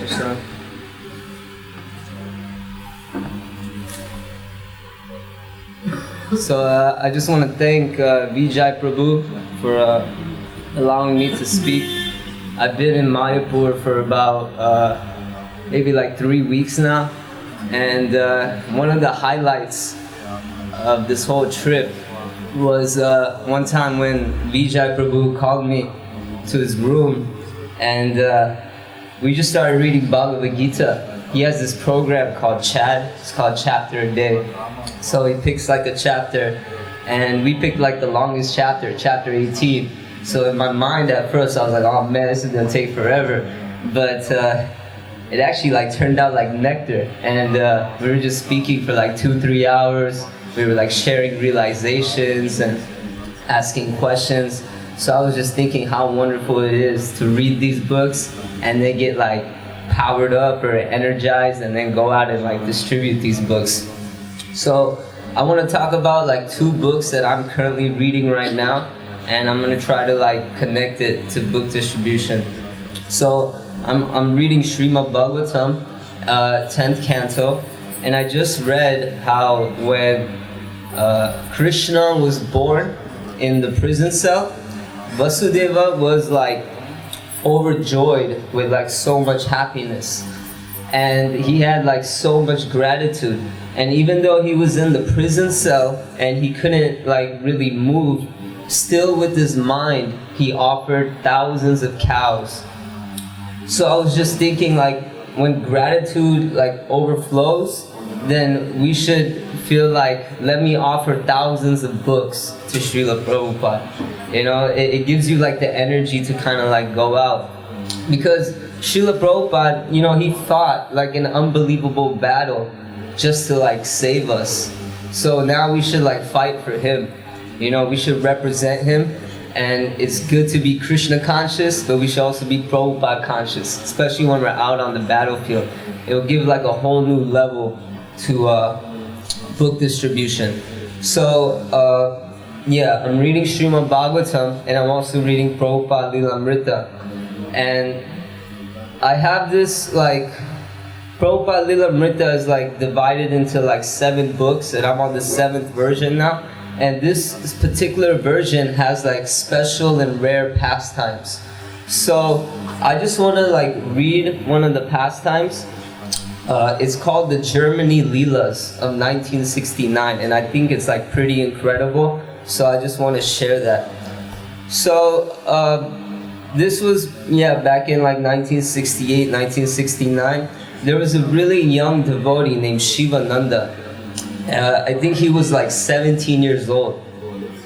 Krishna. So I just want to thank Jaya Prabhu for allowing me to speak. I've been in Mayapur for about maybe like 3 weeks now, and one of the highlights of this whole trip was one time when Jaya Prabhu called me to his room, and we just started reading Bhagavad Gita. He has this program called Chad. It's called Chapter a Day. So he picks like a chapter, and we picked like the longest chapter, chapter 18. So in my mind at first I was like, oh man, this is gonna take forever. But it actually like turned out like nectar, and we were just speaking for like 2-3 hours. We were like sharing realizations and asking questions. So I was just thinking how wonderful it is to read these books and then get like powered up or energized and then go out and like distribute these books. So I want to talk about like 2 books that I'm currently reading right now, and I'm going to try to like connect it to book distribution. So I'm reading Srimad Bhagavatam, 10th canto, and I just read how when Krishna was born in the prison cell, Vasudeva was like overjoyed with like so much happiness, and he had like so much gratitude. And even though he was in the prison cell and he couldn't like really move, still with his mind he offered thousands of cows. So I was just thinking, like, when gratitude like overflows, then we should feel like, let me offer thousands of books to Srila Prabhupada. You know, it gives you like the energy to kind of like go out. Because Srila Prabhupada, you know, he fought like an unbelievable battle just to like save us. So now we should like fight for him. You know, we should represent him. And it's good to be Krishna conscious, but we should also be Prabhupada conscious, especially when we're out on the battlefield. It will give like a whole new level to book distribution. So yeah, I'm reading Srimad Bhagavatam, and I'm also reading Prabhupada Lilamrita. And I have this like, Prabhupada Lilamrita is like divided into like 7 books, and I'm on the 7th version now. And this particular version has like special and rare pastimes. So I just want to like read one of the pastimes. It's called the Germany Leelas of 1969, and I think it's like pretty incredible. So I just want to share that. So this was, back in like 1968, 1969. There was a really young devotee named Shivananda. I think he was like 17 years old,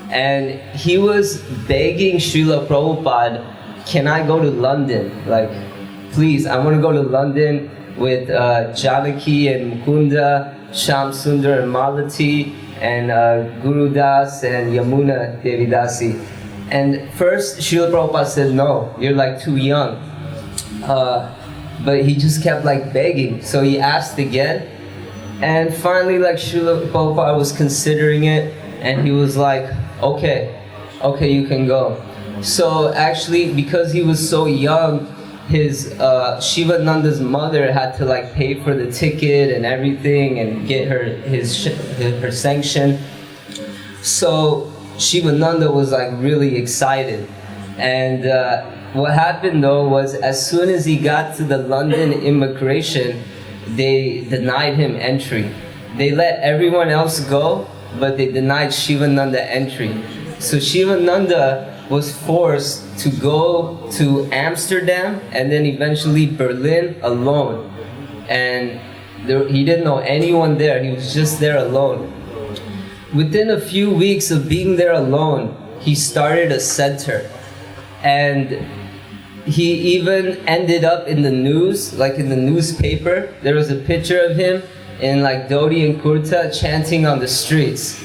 and he was begging Srila Prabhupada, can I go to London? Like, please, I want to go to London with Janaki and Mukunda, Sham Sundar and Malati, and Guru Das and Yamuna Devidasi. And first Srila Prabhupada said, no, you're like too young. But he just kept like begging, so he asked again. And finally, like, Srila Prabhupada was considering it, and he was like, okay, you can go. So actually, because he was so young, his Shivananda's mother had to like pay for the ticket and everything and get her sanction. So Shivananda was like really excited. And what happened though was, as soon as he got to the London immigration, they denied him entry. They let everyone else go, but they denied Shivananda entry. So Shivananda was forced to go to Amsterdam and then eventually Berlin alone. And he didn't know anyone there, he was just there alone. Within a few weeks of being there alone, he started a center. And he even ended up in the news, like in the newspaper. There was a picture of him in like dhoti and kurta chanting on the streets.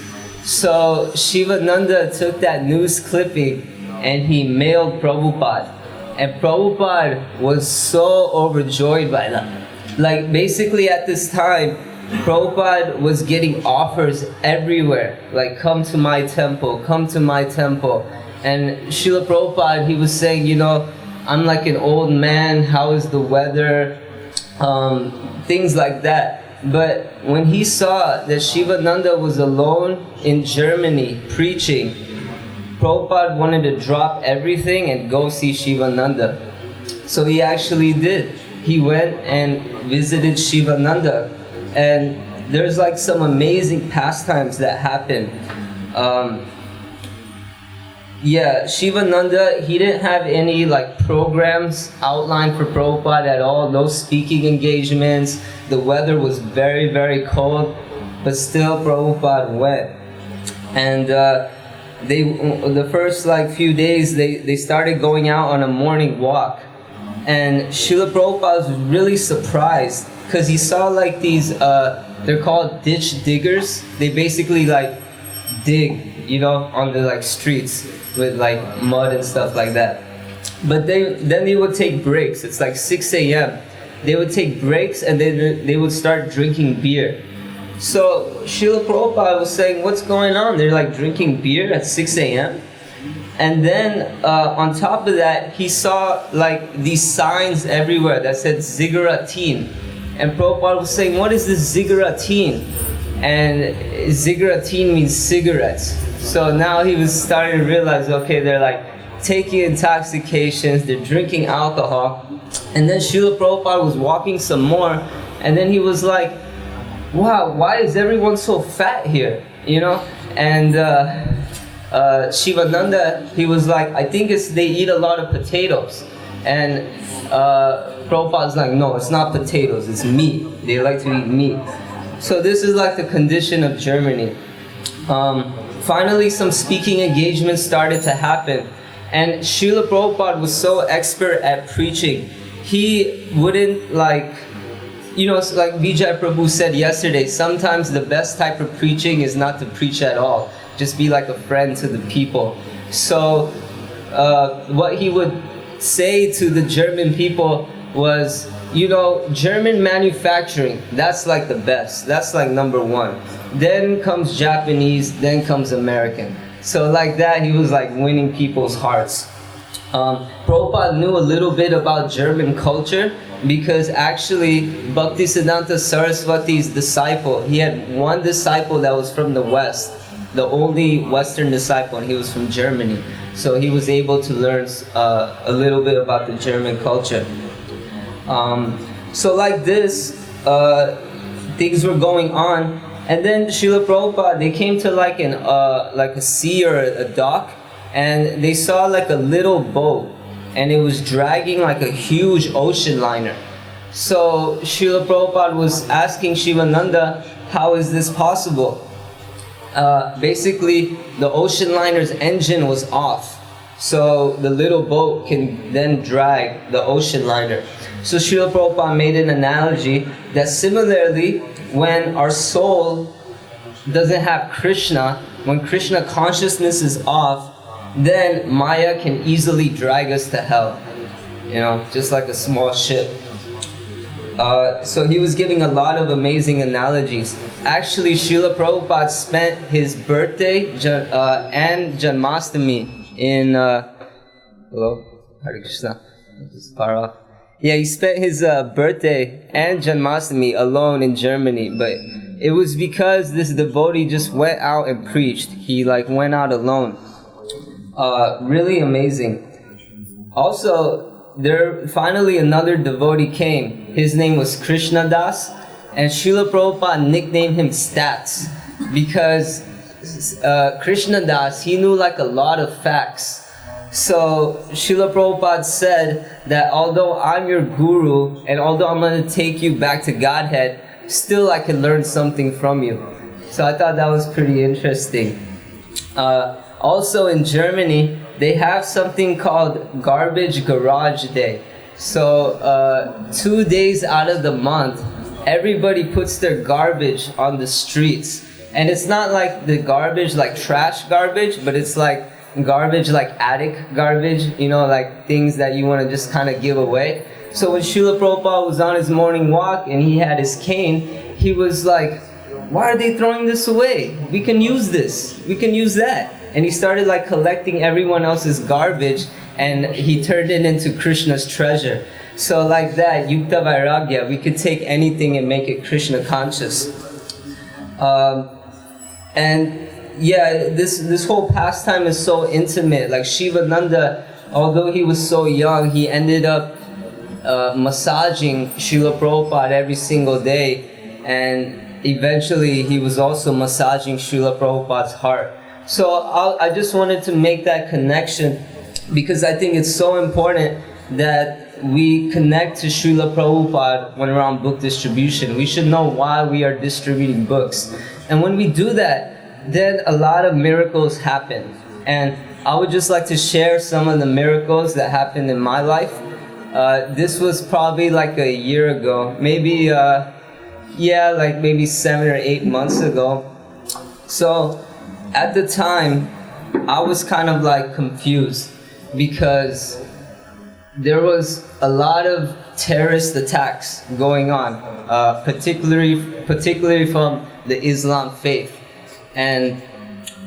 So Shivananda took that news clipping and he mailed Prabhupada. And Prabhupada was so overjoyed by that. Like basically at this time, Prabhupada was getting offers everywhere. Like, come to my temple, come to my temple. And Srila Prabhupada, he was saying, you know, I'm like an old man, how is the weather? things like that. But when he saw that Shivananda was alone in Germany preaching, Prabhupada wanted to drop everything and go see Shivananda. So he actually did. He went and visited Shivananda, and there's like some amazing pastimes that happen. Shivananda, he didn't have any like programs outlined for Prabhupada at all, no speaking engagements. The weather was very, very cold, but still Prabhupada went. And the first like few days, they started going out on a morning walk. And Srila Prabhupada was really surprised because he saw like these, they're called ditch diggers. They basically like dig, on the like streets with like mud and stuff like that. But then they would take breaks. It's like 6 a.m. They would take breaks and then they would start drinking beer. So Srila Prabhupada was saying, what's going on? They're like drinking beer at 6 a.m. And then on top of that, he saw like these signs everywhere that said Zigarateen. And Prabhupada was saying, what is this Zigarateen? And Zigarateen means cigarettes. So now he was starting to realize, okay, they're like taking intoxications, they're drinking alcohol. And then Srila Prabhupada was walking some more, and then he was like, wow, why is everyone so fat here? And Shivananda, he was like, I think they eat a lot of potatoes. And Prabhupada's like, no, it's not potatoes, it's meat. They like to eat meat. So this is like the condition of Germany. Finally, some speaking engagements started to happen. And Srila Prabhupada was so expert at preaching, he wouldn't like Vijay Prabhu said yesterday, sometimes the best type of preaching is not to preach at all. Just be like a friend to the people. So what he would say to the German people was, German manufacturing, that's like the best. That's like number one. Then comes Japanese, then comes American. So like that, he was like winning people's hearts. Prabhupada knew a little bit about German culture because actually Bhaktisiddhanta Saraswati's disciple, he had one disciple that was from the West, the only Western disciple, and he was from Germany. So he was able to learn a little bit about the German culture. So like this, things were going on, and then Srila Prabhupada, they came to like a sea or a dock, and they saw like a little boat, and it was dragging like a huge ocean liner. So Srila Prabhupada was asking Shivananda, how is this possible? Basically, the ocean liner's engine was off, so the little boat can then drag the ocean liner. So Srila Prabhupada made an analogy that similarly, when our soul doesn't have Krishna, when Krishna consciousness is off, then Maya can easily drag us to hell, just like a small ship. So he was giving a lot of amazing analogies. Actually, Srila Prabhupada spent his birthday and Janmashtami in... hello? Hare Krishna. This is far off. Yeah, he spent his birthday and Janmashtami alone in Germany, but it was because this devotee just went out and preached. He went out alone. Really amazing. Also, finally another devotee came. His name was Krishna Das, and Srila Prabhupada nicknamed him Stats because Krishna Das, he knew a lot of facts. So Srila Prabhupada said that although I'm your guru and although I'm going to take you back to Godhead, still I can learn something from you. So I thought that was pretty interesting. Also in Germany, they have something called Garbage Garage Day. So 2 days out of the month, everybody puts their garbage on the streets. And it's not like the garbage like trash garbage, but it's like garbage like attic garbage, things that you want to just kind of give away. So when Srila Prabhupada was on his morning walk and he had his cane, he was like, why are they throwing this away? We can use this. We can use that. And he started collecting everyone else's garbage, and he turned it into Krishna's treasure. So like that, Yukta Vairagya, we could take anything and make it Krishna conscious. And yeah, this whole pastime is so intimate. Like Shivananda, although he was so young, he ended up massaging Srila Prabhupada every single day, and eventually he was also massaging Srila Prabhupada's heart. So I just wanted to make that connection because I think it's so important that we connect to Srila Prabhupada when we're on book distribution. We should know why we are distributing books. And when we do that, then a lot of miracles happen. And I would just like to share some of the miracles that happened in my life. This was probably like a year ago, maybe, like maybe 7 or 8 months ago. So at the time, I was kind of like confused because there was a lot of terrorist attacks going on, particularly from the Islam faith. And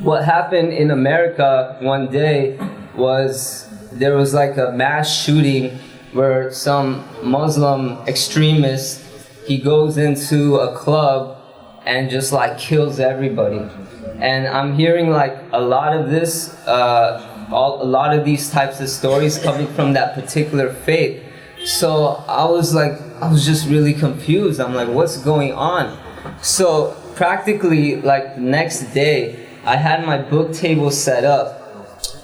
what happened in America one day was there was like a mass shooting where some Muslim extremist, he goes into a club and just like kills everybody. And I'm hearing like a lot of this, a lot of these types of stories coming from that particular faith. So I was just really confused. I'm like, what's going on? So practically like the next day, I had my book table set up,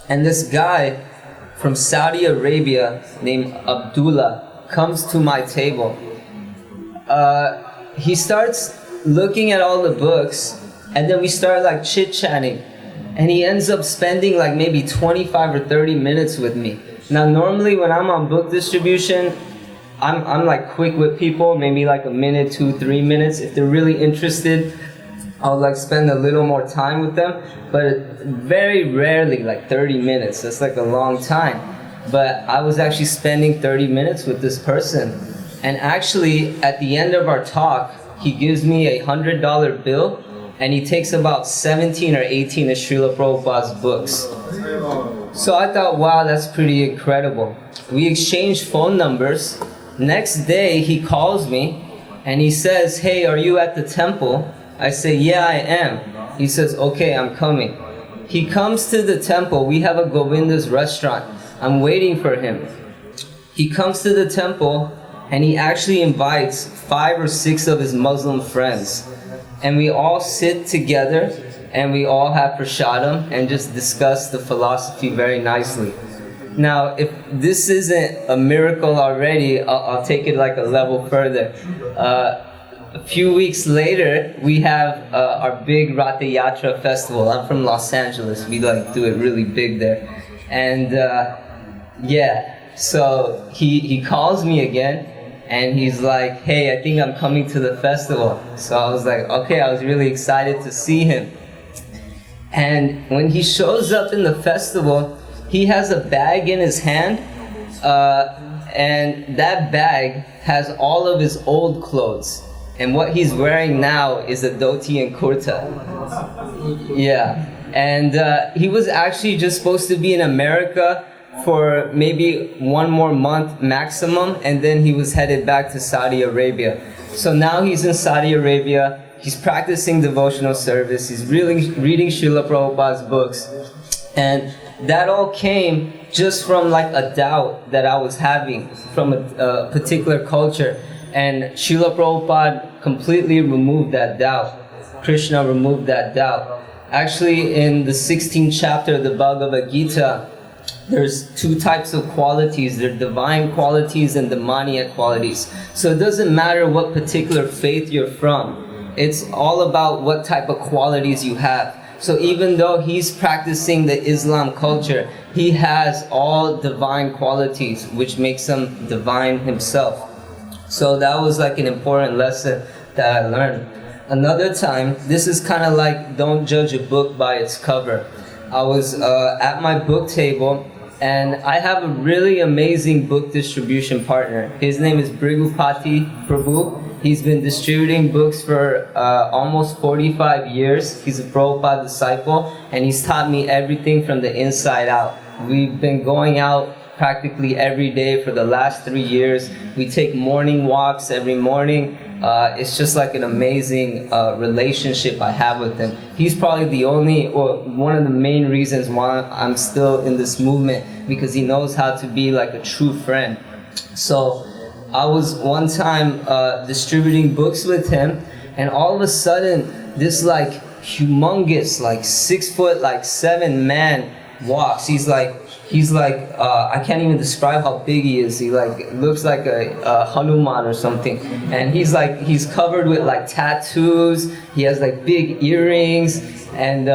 and this guy from Saudi Arabia named Abdullah comes to my table. He starts looking at all the books, and then we start like chit-chatting, and he ends up spending like maybe 25 or 30 minutes with me. Now normally when I'm on book distribution, I'm like quick with people, maybe like a minute, 2-3 minutes. If they're really interested, I'll like spend a little more time with them, but very rarely like 30 minutes. That's like a long time. But I was actually spending 30 minutes with this person. And actually at the end of our talk, he gives me $100 bill, and he takes about 17 or 18 of Srila Prabhupada's books. So I thought, wow, that's pretty incredible. We exchanged phone numbers. Next day, he calls me and he says, hey, are you at the temple? I say, yeah, I am. He says, okay, I'm coming. He comes to the temple. We have a Govinda's restaurant. I'm waiting for him. He comes to the temple and he actually invites 5 or 6 of his Muslim friends. And we all sit together and we all have prasadam and just discuss the philosophy very nicely. Now, if this isn't a miracle already, I'll take it like a level further. A few weeks later, we have our big Ratha Yatra festival. I'm from Los Angeles. We like do it really big there. And so he calls me again. And he's like, hey, I think I'm coming to the festival. So I was like, okay, I was really excited to see him. And when he shows up in the festival, he has a bag in his hand, and that bag has all of his old clothes. And what he's wearing now is a dhoti and kurta. Yeah. And he was actually just supposed to be in America for maybe 1 more month maximum, and then he was headed back to Saudi Arabia. So now he's in Saudi Arabia, he's practicing devotional service, he's reading Srila Prabhupada's books, and that all came just from like a doubt that I was having from a particular culture, and Srila Prabhupada completely removed that doubt. Krishna removed that doubt. Actually, in the 16th chapter of the Bhagavad Gita, there's 2 types of qualities. There are divine qualities and demoniac qualities. So it doesn't matter what particular faith you're from. It's all about what type of qualities you have. So even though he's practicing the Islam culture, he has all divine qualities, which makes him divine himself. So that was like an important lesson that I learned. Another time, this is kind of like don't judge a book by its cover. I was at my book table, and I have a really amazing book distribution partner. His name is Brigupati Prabhu. He's been distributing books for almost 45 years. He's a Prabhupada disciple, and he's taught me everything from the inside out. We've been going out practically every day for the last 3 years. We take morning walks every morning. It's just like an amazing relationship I have with him. He's probably the only, or one of the main reasons why I'm still in this movement, because he knows how to be like a true friend. So I was one time distributing books with him, and all of a sudden this like humongous, like 6'7" man walks. He's like I can't even describe how big he is. He like looks like a Hanuman or something, and he's covered with like tattoos. He has like big earrings, and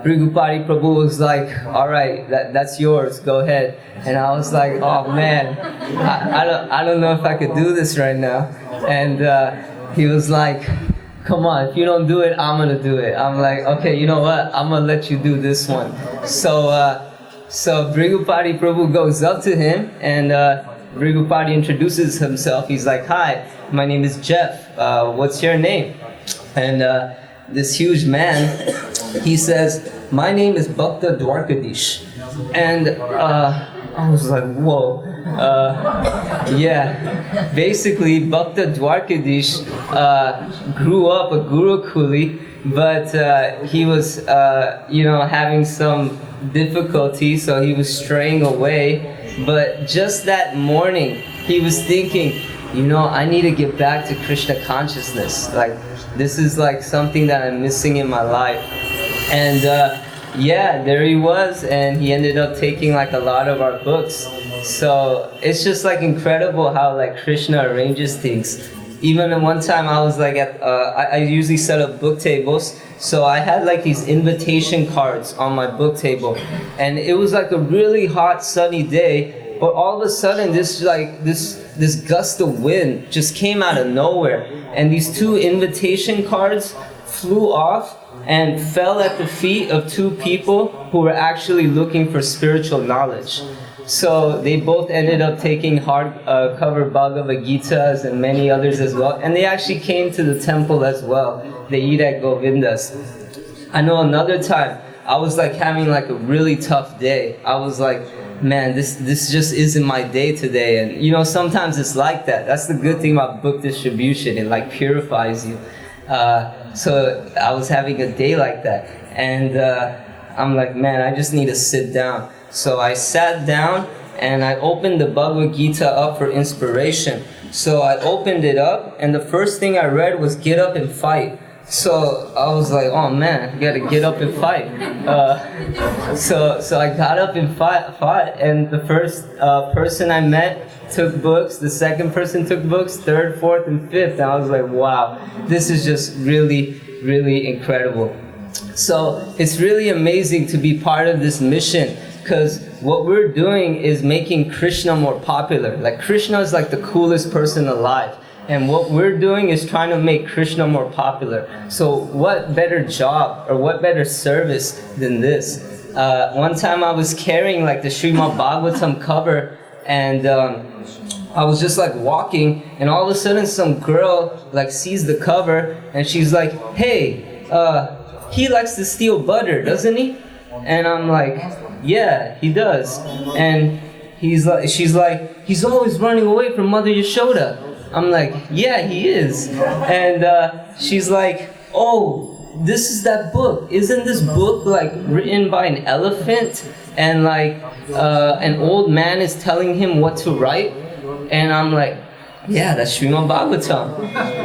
Brigupati Prabhu was like, all right, that's yours, go ahead. And I was like, oh man, I don't know if I could do this right now. And he was like, come on, if you don't do it, I'm gonna do it. I'm like, okay, you know what, I'm gonna let you do this one. So Brigupati Prabhu goes up to him, and Brigupati introduces himself. He's like, hi, my name is Jeff, what's your name? And this huge man, he says, my name is Bhakta Dwarkadish. And I was like, whoa. Yeah, basically Bhakta Dwarkadish grew up a Gurukuli, but he was, having some difficulty, so he was straying away. But just that morning, he was thinking, I need to get back to Krishna consciousness. Like, this is like something that I'm missing in my life. And yeah, there he was, and he ended up taking like a lot of our books. So it's just like incredible how like Krishna arranges things. Even at one time I was like I usually set up book tables, so I had like these invitation cards on my book table, and it was like a really hot sunny day, but all of a sudden this gust of wind just came out of nowhere, and these 2 invitation cards flew off and fell at the feet of 2 people who were actually looking for spiritual knowledge. So they both ended up taking hardcover Bhagavad Gitas and many others as well. And they actually came to the temple as well. They eat at Govinda's. I know another time, I was like having like a really tough day. I was like, man, this just isn't my day today. And sometimes it's like that. That's the good thing about book distribution. It like purifies you. So I was having a day like that. And I'm like, man, I just need to sit down. So I sat down and I opened the Bhagavad Gita up for inspiration. So I opened it up, and the first thing I read was get up and fight. So I was like, oh man, you gotta get up and fight. So I got up and fought, and the first person I met took books, the second person took books, third, fourth, and fifth. And I was like, wow, this is just really, really incredible. So it's really amazing to be part of this mission, because what we're doing is making Krishna more popular. Like, Krishna is like the coolest person alive. And what we're doing is trying to make Krishna more popular. So what better job or what better service than this? One time I was carrying like the Srimad Bhagavatam cover, and I was just like walking, and all of a sudden some girl like sees the cover, and she's like, hey, he likes to steal butter, doesn't he? And I'm like, yeah, he does. And she's like, he's always running away from Mother Yashoda. I'm like, yeah, he is. And she's like, oh, this is that book. Isn't this book like written by an elephant? And like an old man is telling him what to write? And I'm like, yeah, that's Srimad Bhagavatam.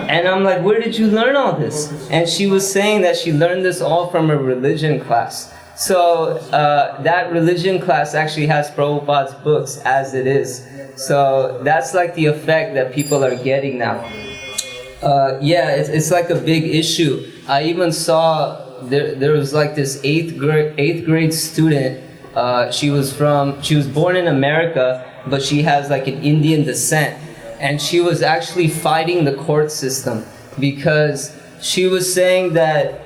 And I'm like, where did you learn all this? And she was saying that she learned this all from a religion class. So that religion class actually has Prabhupada's books as it is. So that's like the effect that people are getting now. Yeah, it's like a big issue. I even saw there was like this eighth grade student. She was born in America, but she has like an Indian descent. And she was actually fighting the court system because she was saying that,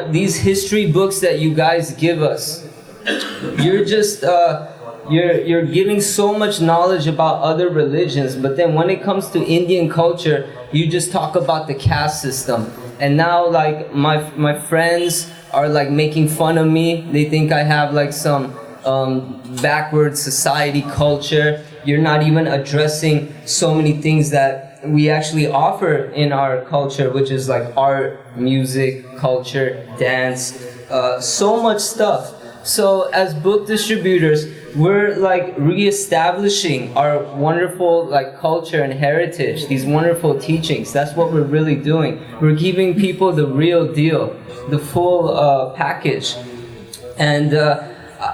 these history books that you guys give us, you're just you're giving so much knowledge about other religions, but then when it comes to Indian culture, you just talk about the caste system. And now like my friends are like making fun of me. They think I have like some backward society culture. You're not even addressing so many things that we actually offer in our culture, which is like art, music, culture, dance, so much stuff. So as book distributors, we're like re-establishing our wonderful like culture and heritage, these wonderful teachings. That's what we're really doing. We're giving people the real deal, the full package. And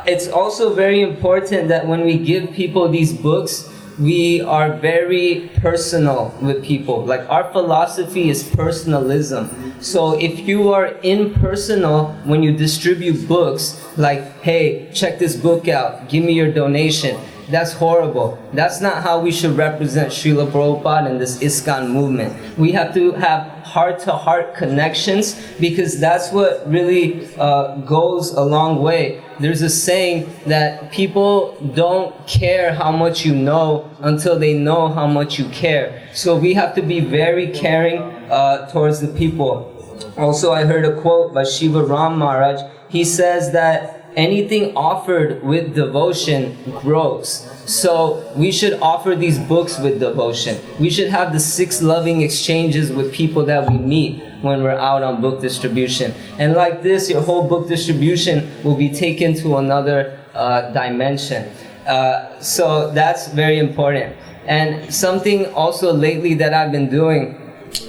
it's also very important that when we give people these books, we are very personal with people. Like our philosophy is personalism. So if you are impersonal when you distribute books, like, hey, check this book out, give me your donation, that's horrible. That's not how we should represent Srila Prabhupada and this ISKCON movement. We have to have heart-to-heart connections, because that's what really goes a long way. There's a saying that people don't care how much you know until they know how much you care. So we have to be very caring towards the people. Also, I heard a quote by Shiva Ram Maharaj. He says that anything offered with devotion grows. So we should offer these books with devotion. We should have the 6 loving exchanges with people that we meet when we're out on book distribution. And like this, your whole book distribution will be taken to another dimension. So that's very important. And something also lately that I've been doing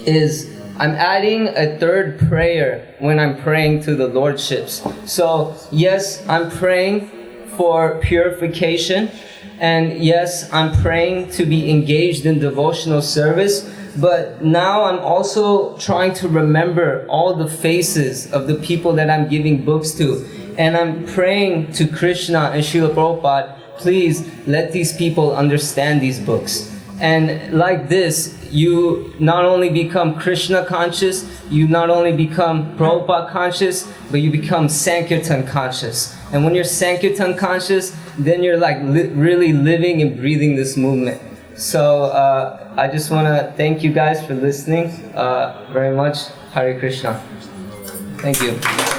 is I'm adding a 3rd prayer when I'm praying to the Lordships. So yes, I'm praying for purification, and yes, I'm praying to be engaged in devotional service, but now I'm also trying to remember all the faces of the people that I'm giving books to. And I'm praying to Krishna and Srila Prabhupada, please let these people understand these books. And like this, you not only become Krishna conscious, you not only become Prabhupada conscious, but you become Sankirtan conscious. And when you're Sankirtan conscious, then you're like really living and breathing this movement. So I just want to thank you guys for listening very much. Hare Krishna. Thank you.